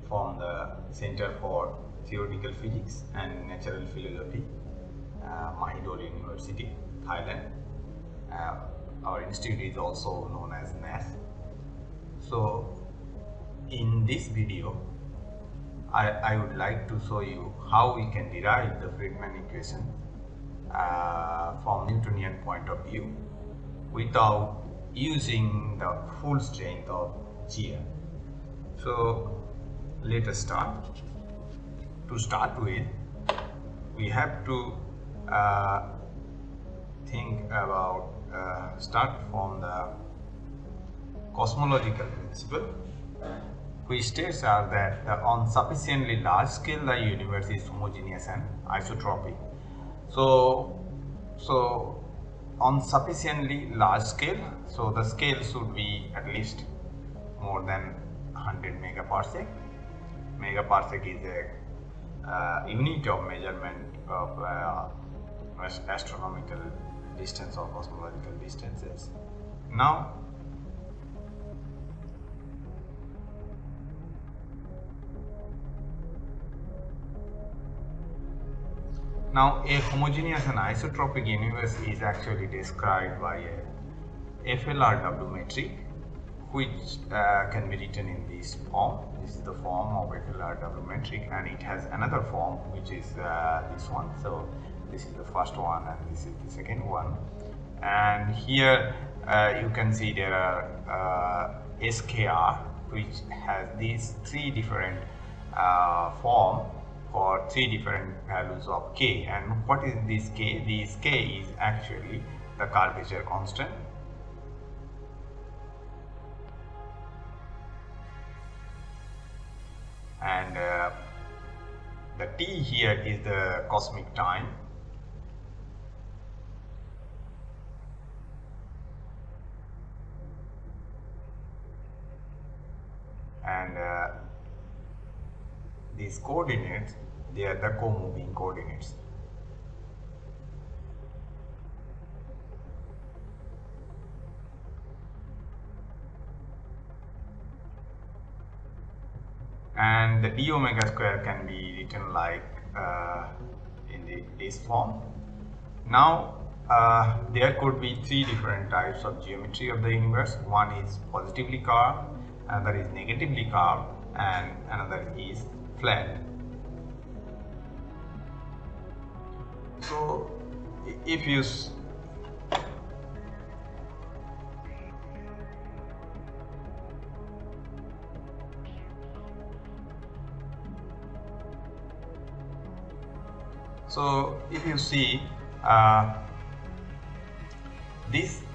from the Center for Theoretical Physics and Natural Philosophy, Mahidol University, Thailand. Our institute is also known as NAS. So in this video, I would like to show you how we can derive the Friedmann equation from Newtonian point of view without using the full strength of shear. So let us start. To start with, we have to start from the cosmological principle, which states that on sufficiently large scale the universe is homogeneous and isotropic. So on sufficiently large scale, so the scale should be at least more than 100 megaparsec. Megaparsec is a unit of measurement of astronomical distance or cosmological distances. Now a homogeneous and isotropic universe is actually described by a FLRW metric, which can be written in this form. This is the form of FLRW metric, and it has another form, which is this one. So this is the first one and this is the second one. And here you can see there are SKR, which has these three different form for three different values of K. And what is this K? This K is actually the curvature constant. And the T here is the cosmic time. And these coordinates, they are the co-moving coordinates. And the d omega square can be written like in this form. Now there could be three different types of geometry of the universe. One is positively curved, another is negatively curved, and another is flat. So if you see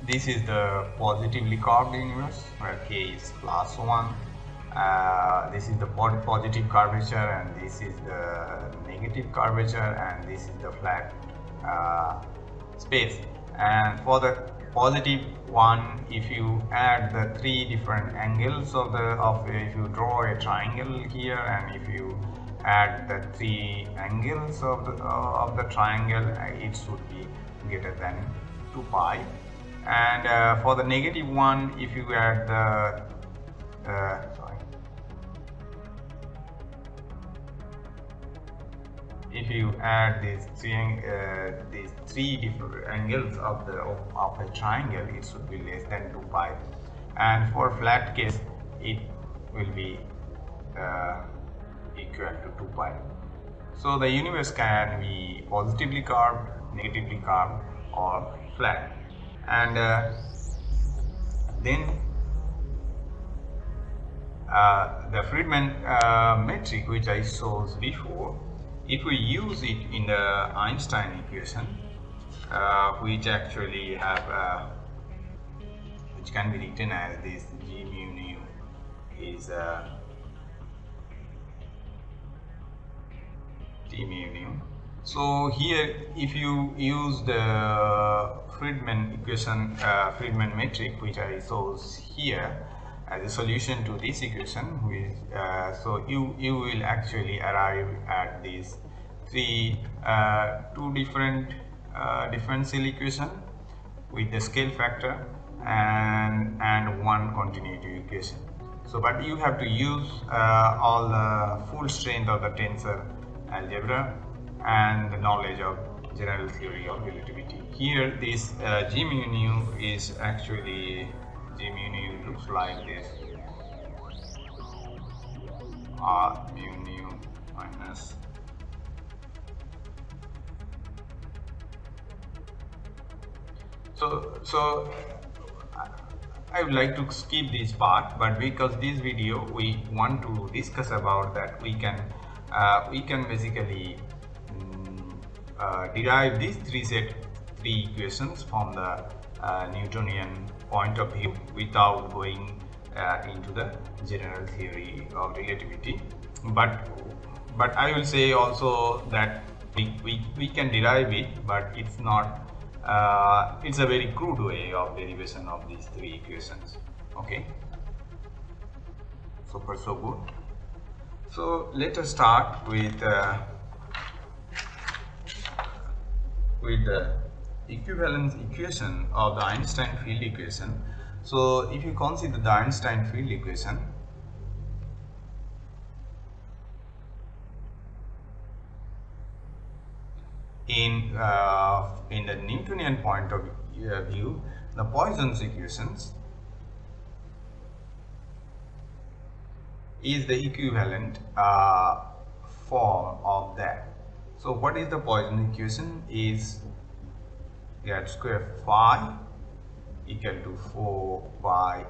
this is the positively curved universe where K is +1. This is the positive curvature, and this is the negative curvature, and this is the flat space. And for the positive one, if you add the three different angles if you draw a triangle here, and if you add the three angles of the triangle, it should be greater than 2 pi. And for the negative one, if you add these three different angles of a triangle, it should be less than 2 pi. And for flat case, it will be equal to 2 pi. So the universe can be positively curved, negatively curved, or flat. And then the Friedmann metric, which I showed before, if we use it in the Einstein equation, which actually which can be written as this G mu nu is T mu nu. So here, if you use the Friedmann equation, Friedmann metric, which I showed here as a solution to this equation, so you will actually arrive at these two different differential equation with the scale factor and one continuity equation. So, but you have to use all the full strength of the tensor algebra and the knowledge of general theory of relativity. Here, this G mu nu is actually, G mu nu looks like this, R mu nu minus so I would like to skip this part, but because this video we want to discuss about that, we can basically derive these three equations from the Newtonian point of view without going into the general theory of relativity. But I will say also that we can derive it, but it's not. It's a very crude way of derivation of these three equations. Okay, so far so good. So let us start with the equivalence equation of the Einstein field equation. So if you consider the Einstein field equation, in the Newtonian point of view, the Poisson's equations is the equivalent form of that. So what is the Poisson equation? Is z square phi equal to 4 pi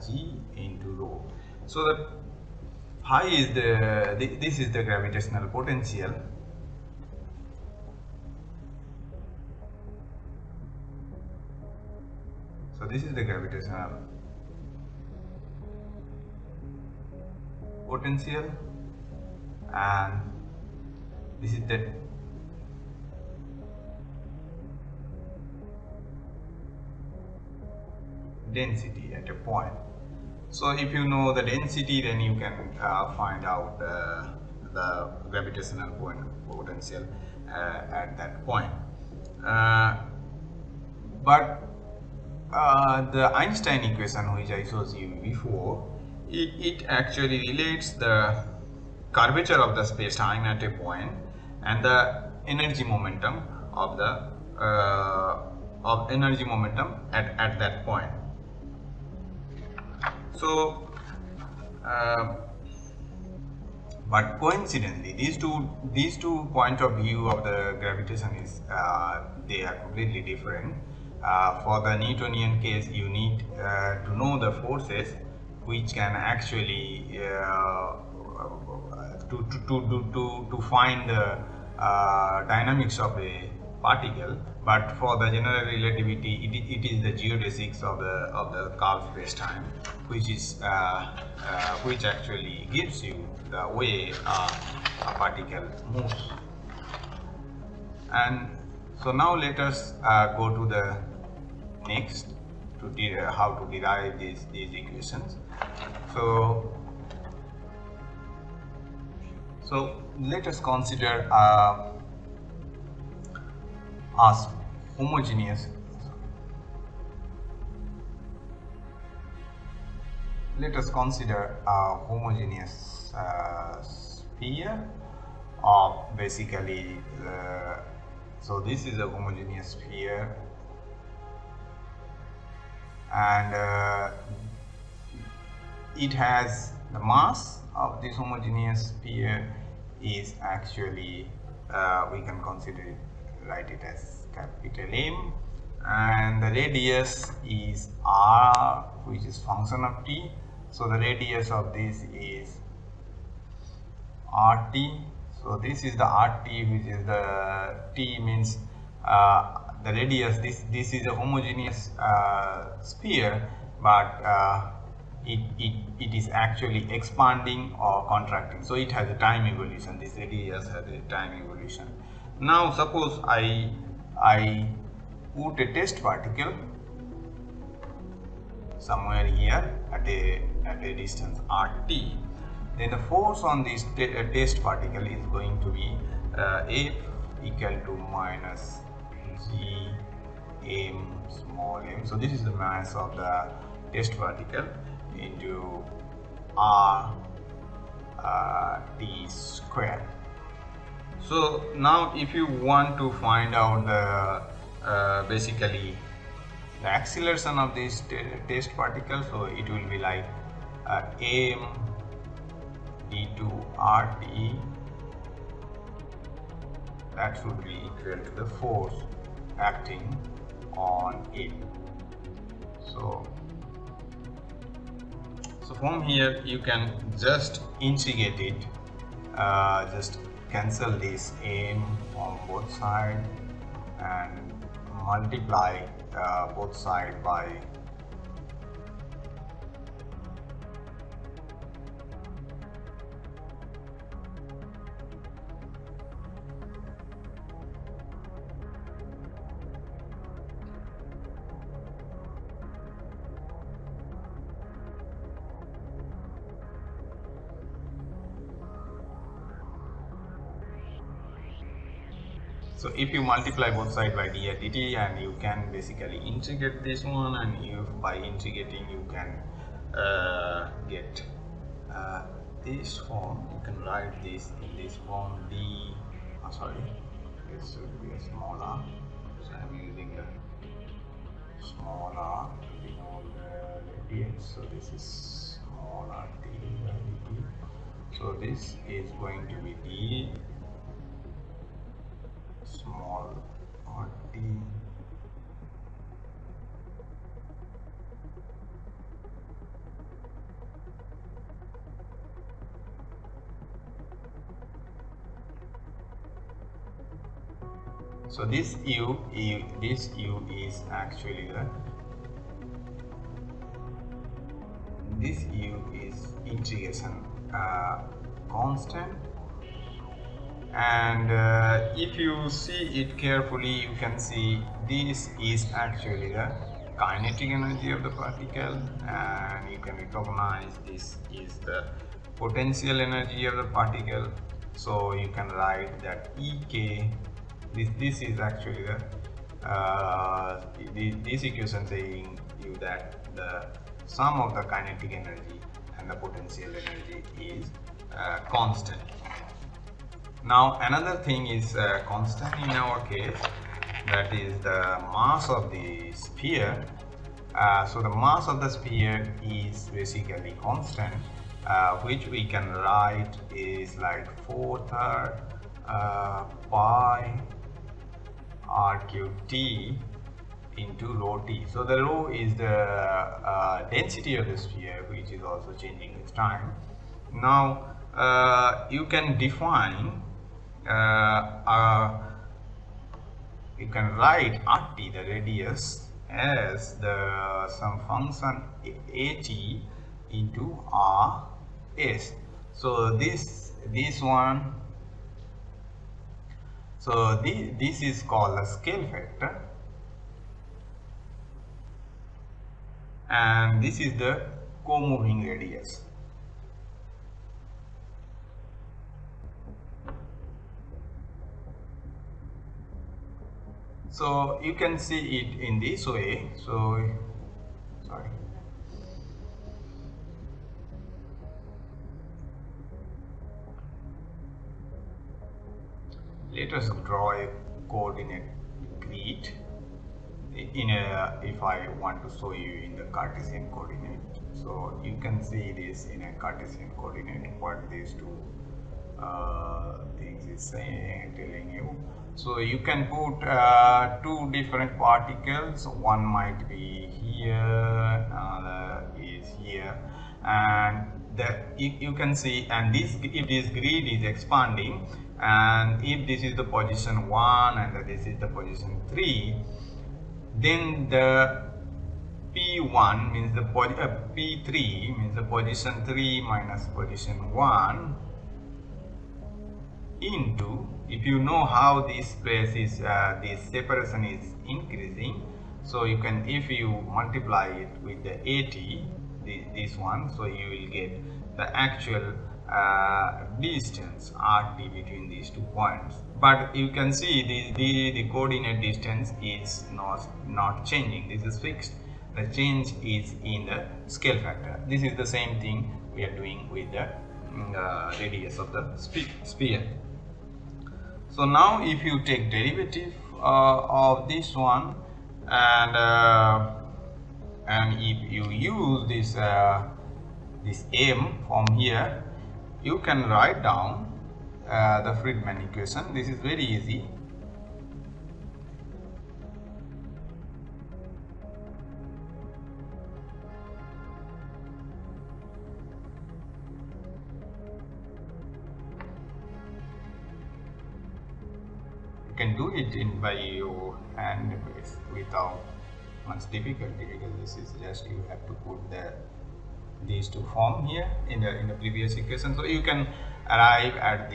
g into rho. So the phi is this is the gravitational potential. So this is the gravitational potential, and this is the density at a point. So if you know the density, then you can find out the gravitational potential at that point. But the Einstein equation, which I showed you before, it actually relates the curvature of the space-time at a point and the energy momentum of the energy momentum at that point. So, but coincidentally, these two point of view of the gravitation is they are completely different. For the Newtonian case, you need to know the forces which can actually to find the dynamics of a particle. But for the general relativity, it is the geodesics of the curved space-time, which is which actually gives you the way a particle moves. And so now let us go to the next to how to derive these equations. So let us consider as homogeneous. Let us consider a homogeneous sphere of basically. So this is a homogeneous sphere, and it has the mass of this homogeneous sphere is actually we can consider it, write it as capital M, and the radius is r, which is function of t. So the radius of this is rt. So this is the rt, which is the t means the radius. This is a homogeneous sphere, but it is actually expanding or contracting. So it has a time evolution. This radius has a time evolution. Now suppose I put a test particle somewhere here at a distance rt. Then the force on this test particle is going to be F equal to minus g m small m. So this is the mass of the test particle. into r t square. So now if you want to find out the basically the acceleration of this test particle, so it will be like m d2 rt, that should be equal to the force acting on it. So from here you can just integrate it, just cancel this m on both sides and multiply both sides by so if you multiply both sides by d dt, and you can basically integrate this one, and if by integrating you can get this form, you can write this in this form d, sorry, this should be a small r, so I am using a small r to denote the radius, so this is small r t by dt, so this is going to be d small rt so this u is actually this u is integration constant, and if you see it carefully, you can see this is actually the kinetic energy of the particle, and you can recognize this is the potential energy of the particle. So you can write that ek, this is actually the this equation saying you that the sum of the kinetic energy and the potential energy is constant. Now another thing is constant in our case, that is the mass of the sphere. So the mass of the sphere is basically constant, which we can write is like 4/3 pi r cube t into rho t. So the rho is the density of the sphere, which is also changing with time. Now you can define you can write rt, the radius, as the some function at into rs. So this one, so this is called a scale factor, and this is the co-moving radius. So you can see it in this way. So sorry, let us draw a coordinate grid in a, if I want to show you in the Cartesian coordinate. So you can see this in a Cartesian coordinate, what these two things is saying, telling you. So you can put two different particles, one might be here, another is here, and you can see, and this, if this grid is expanding, and if this is the position 1 and this is the position 3, then the P1 means the P3 means the position 3 minus position 1 into, if you know how this space is, this separation is increasing, so you can, if you multiply it with the 80, this one, so you will get the actual distance RT between these 2 points. But you can see the coordinate distance is not changing, this is fixed. The change is in the scale factor. This is the same thing we are doing with the radius of the sphere. So now if you take derivative of this one, and if you use this this m from here, you can write down the Friedmann equation. This is very easy. You can do it by your hand without much difficulty, because this is just you have to put these two form here in the previous equation. So you can arrive at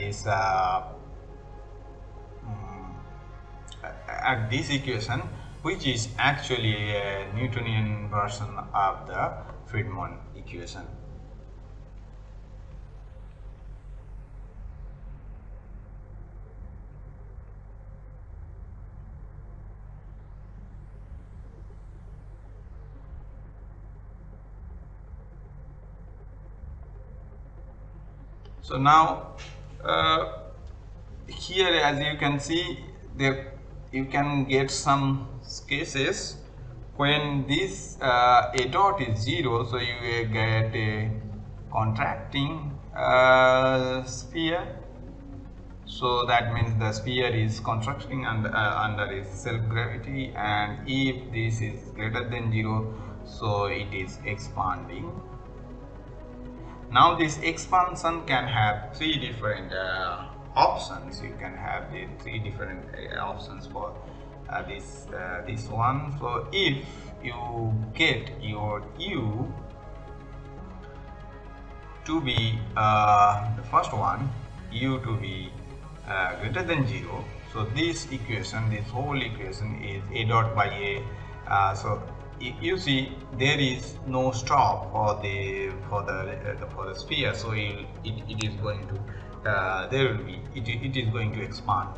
this equation, which is actually a Newtonian version of the Friedmann equation. So now here, as you can see, you can get some cases when this a dot is 0, so you will get a contracting sphere. So that means the sphere is contracting under its self-gravity, and if this is greater than 0, so it is expanding. Now this expansion can have three different options. You can have the three different options for this one. So if you get your u to be the first one, u to be greater than 0, so this equation, this whole equation is a dot by a. So you see there is no stop for the sphere, so it is going to it is going to expand.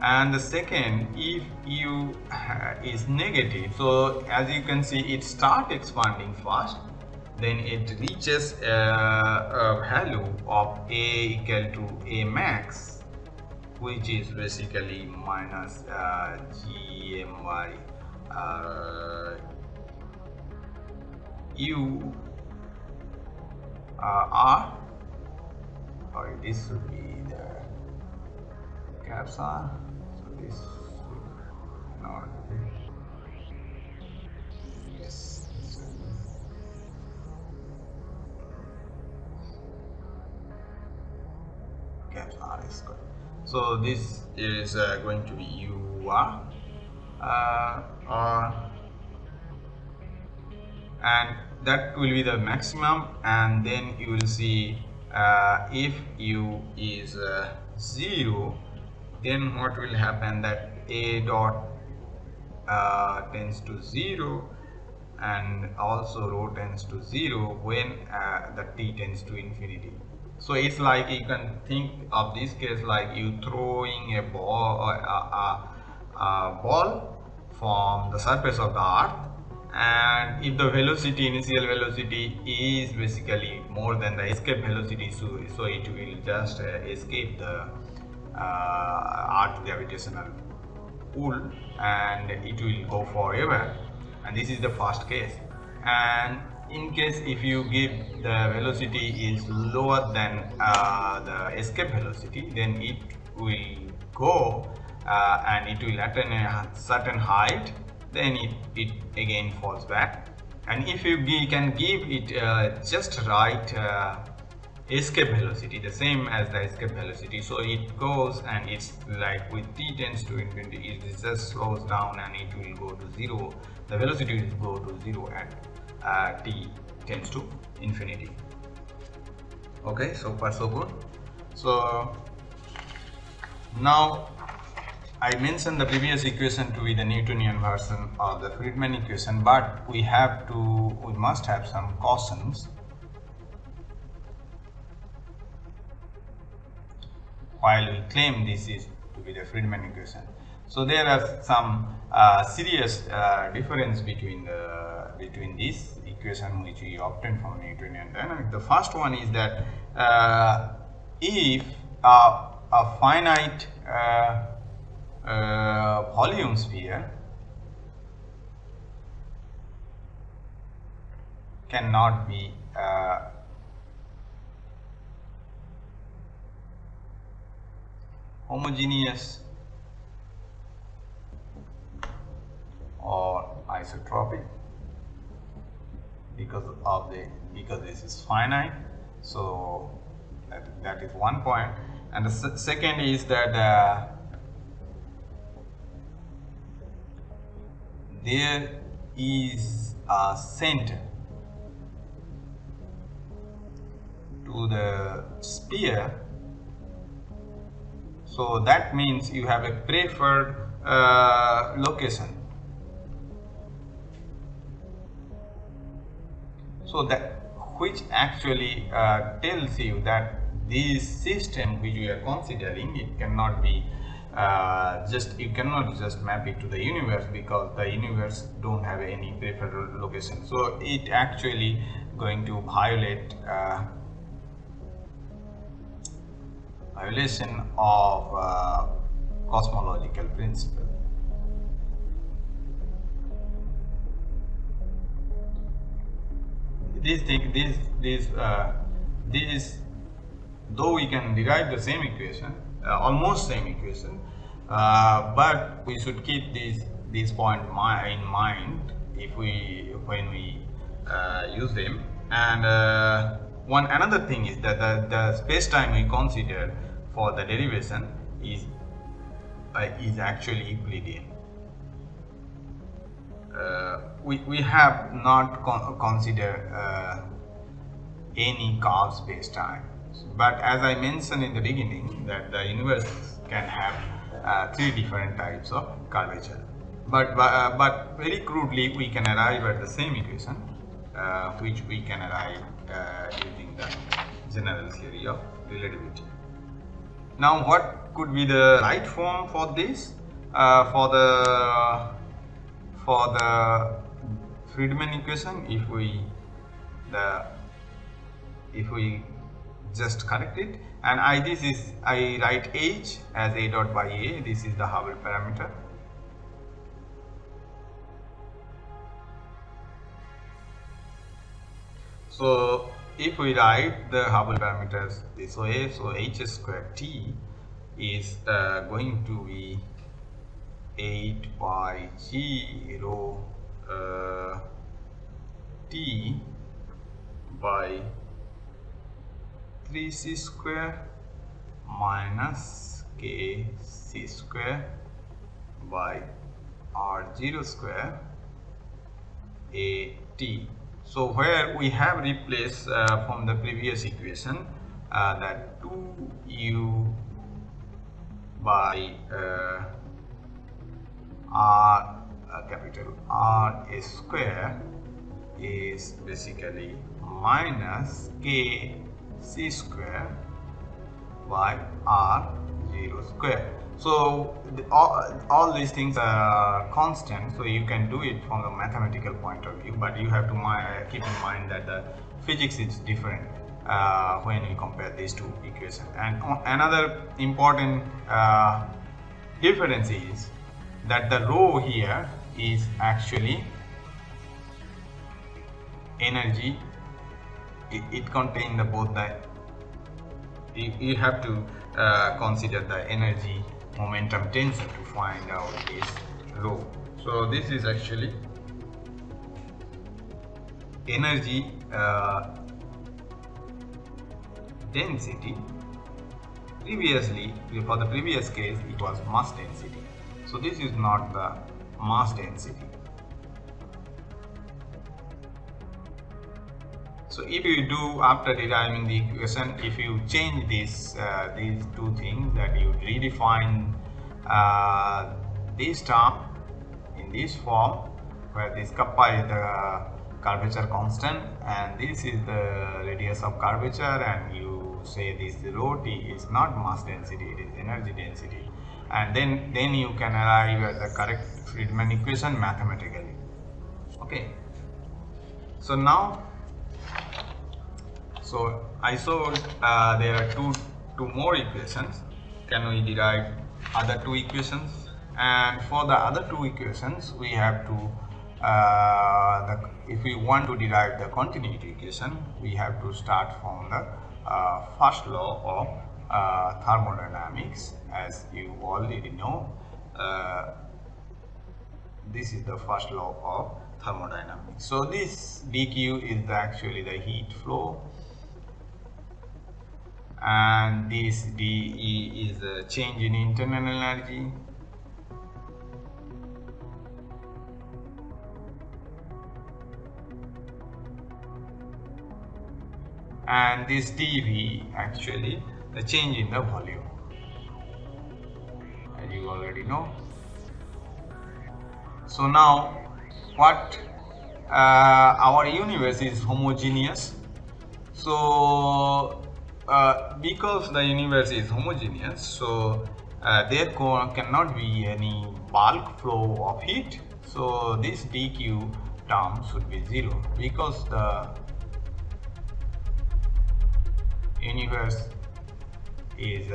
And the second, if u is negative, so as you can see it start expanding first, then it reaches a value of a equal to a max, which is basically minus gm by u r, or this should be the caps r, so this should not be, yes. Caps r is good. So this is going to be u r, and that will be the maximum. And then you will see if u is 0, then what will happen, that a dot tends to 0, and also rho tends to 0 when the t tends to infinity. So it's like, you can think of this case like you throwing a ball from the surface of the earth, and if the velocity, initial velocity, is basically more than the escape velocity, so it will just escape the earth gravitational pull, and it will go forever. And this is the first case. And in case if you give the velocity is lower than the escape velocity, then it will go and it will attain a certain height, then it again falls back. And if you can give it just right escape velocity, the same as the escape velocity, so it goes, and it's like with t tends to infinity, it just slows down and it will go to 0. The velocity will go to 0 at t tends to infinity. Okay, so far so good. So now I mentioned the previous equation to be the Newtonian version of the Friedmann equation, but we must have some cautions. while we claim this is to be the Friedmann equation. So there are some serious difference between this equation which we obtained from Newtonian dynamics. The first one is that if a finite volume sphere cannot be homogeneous or isotropic because this is finite. So that is one point. And the second is that there is a center to the sphere, so that means you have a preferred location. So that which actually tells you that this system which we are considering, it cannot be you cannot just map it to the universe, because the universe don't have any preferred location. So it actually going to violate violation of cosmological principle. Though we can derive the same equation, almost same equation, but we should keep this point in mind when we use them. And another thing is that the space-time we consider for the derivation is actually Euclidean. We have not considered any curved space-time, but as I mentioned in the beginning, that the universe can have 3 different types of curvature. But very crudely we can arrive at the same equation, which we can arrive using the general theory of relativity. Now, what could be the right form for this? For the Friedmann equation, if we just correct it, and I write H as A dot by A. This is the Hubble parameter. So if we write the Hubble parameters this way, so H squared T is going to be 8 by G rho T by 3c square minus k c square by r0 square a t. So where we have replaced from the previous equation that 2u by capital R square is basically minus k c square by r0 square. So all these things are constant, so you can do it from a mathematical point of view, but you have to keep in mind that the physics is different when you compare these two equations. And another important difference is that the rho here is actually energy. It contains both the, you have to consider the energy momentum tensor to find out this rho. So this is actually energy density. Previously, for the previous case, it was mass density. So this is not the mass density. So if you do, after deriving the equation, if you change this these two things, that you redefine this term in this form, where this kappa is the curvature constant and this is the radius of curvature, and you say this rho t is not mass density, it is energy density, and then you can arrive at the correct Friedmann equation mathematically. Okay, so now, so I showed there are two more equations. Can we derive other two equations? And for the other two equations, we have to if we want to derive the continuity equation, we have to start from the first law of thermodynamics. As you already know, this is the first law of thermodynamics. So this dq is actually the heat flow, and this dE is the change in internal energy, and this dV actually the change in the volume, as you already know. So now what our universe is homogeneous. So because the universe is homogeneous, so there cannot be any bulk flow of heat. So this dq term should be 0, because the universe is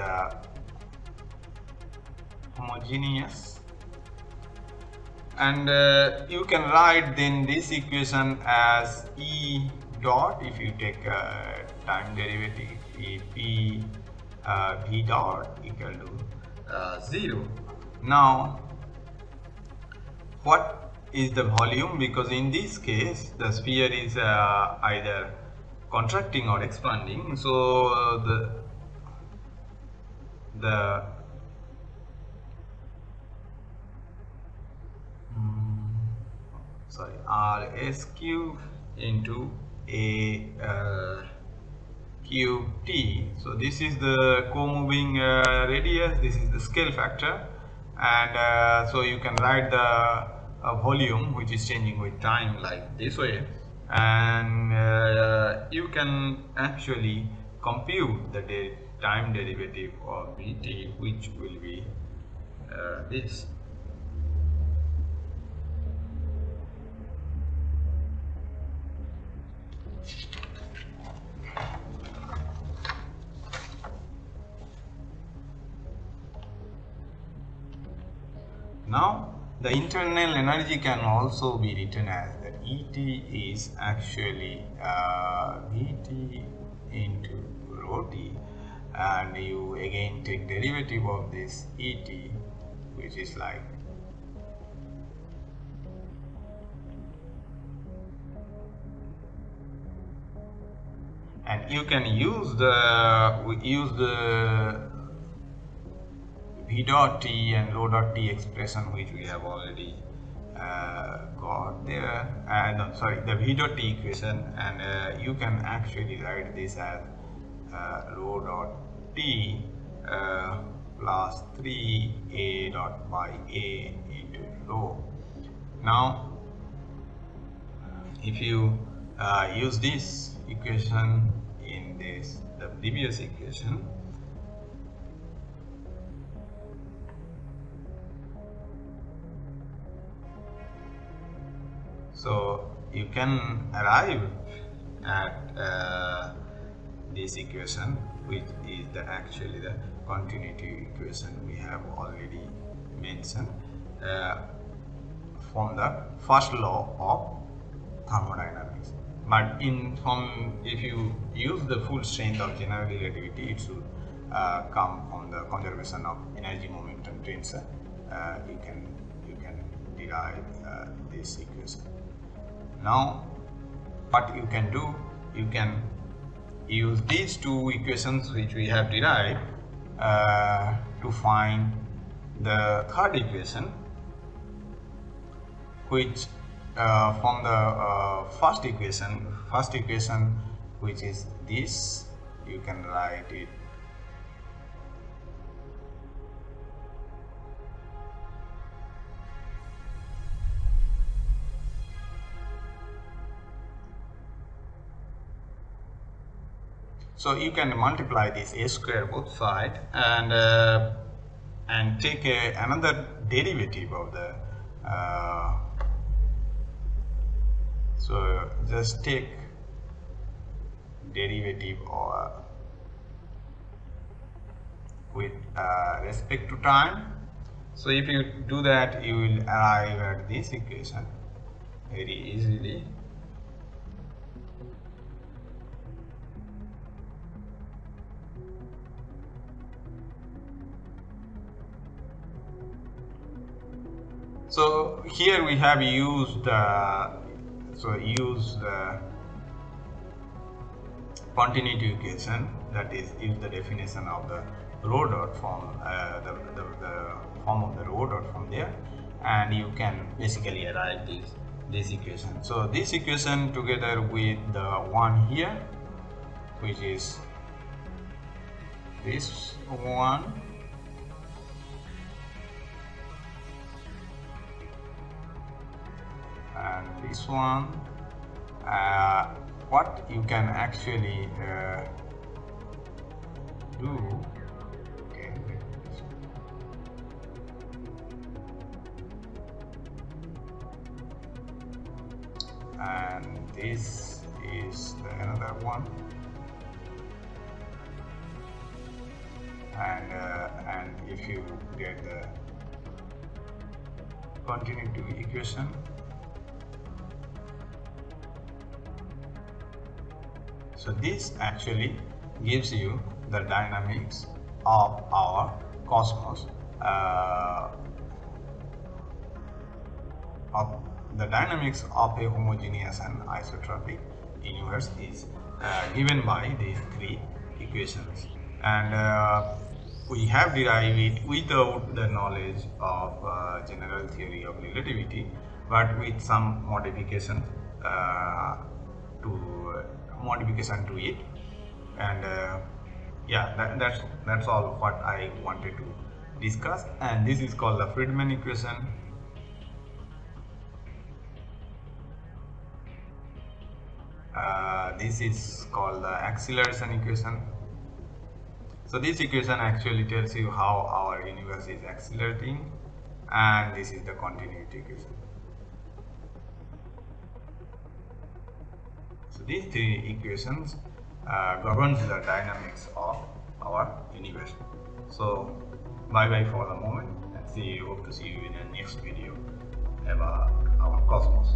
homogeneous. And you can write then this equation as E dot, if you take time derivative, P V dot equal to 0. Now what is the volume? Because in this case the sphere is either contracting or expanding, so the RSQ into a cube t. So this is the co-moving radius, this is the scale factor, and so you can write the volume which is changing with time like this way, and you can actually compute the time derivative of Vt, which will be this. Now the internal energy can also be written as that Et is actually Vt into rho t, and you again take derivative of this Et, which is like and you can use the V dot t and rho dot t expression which we have already got there, and sorry, the V dot t equation, and you can actually write this as rho dot t plus 3a dot by a into rho. Now if you use this equation in the previous equation, so you can arrive at this equation, which is actually the continuity equation we have already mentioned from the first law of thermodynamics. But if you use the full strength of general relativity, it should come from the conservation of energy momentum tensor. You can derive this equation. Now what you can do, you can use these two equations which we have derived to find the third equation, which from the first equation which is this, you can write it So you can multiply this a square both sides and take another derivative of the so just take derivative or with respect to time. So if you do that, you will arrive at this equation very easily. So here we have used continuity equation, that is the definition of the rho dot form, the form of the rho dot from there, and you can basically arrive this equation. So this equation together with the one here, which is this one, and this one, what you can actually do, okay, and this is another one, and if you get the continuity equation, so this actually gives you the dynamics of our cosmos, of the dynamics of a homogeneous and isotropic universe is given by these three equations, and we have derived it without the knowledge of general theory of relativity, but with some modification to it, and yeah, that's all what I wanted to discuss. And this is called the Friedmann equation. This is called the acceleration equation. So this equation actually tells you how our universe is accelerating, and this is the continuity equation. So these three equations governs the dynamics of our universe. So bye bye for the moment, and hope to see you in the next video about our cosmos.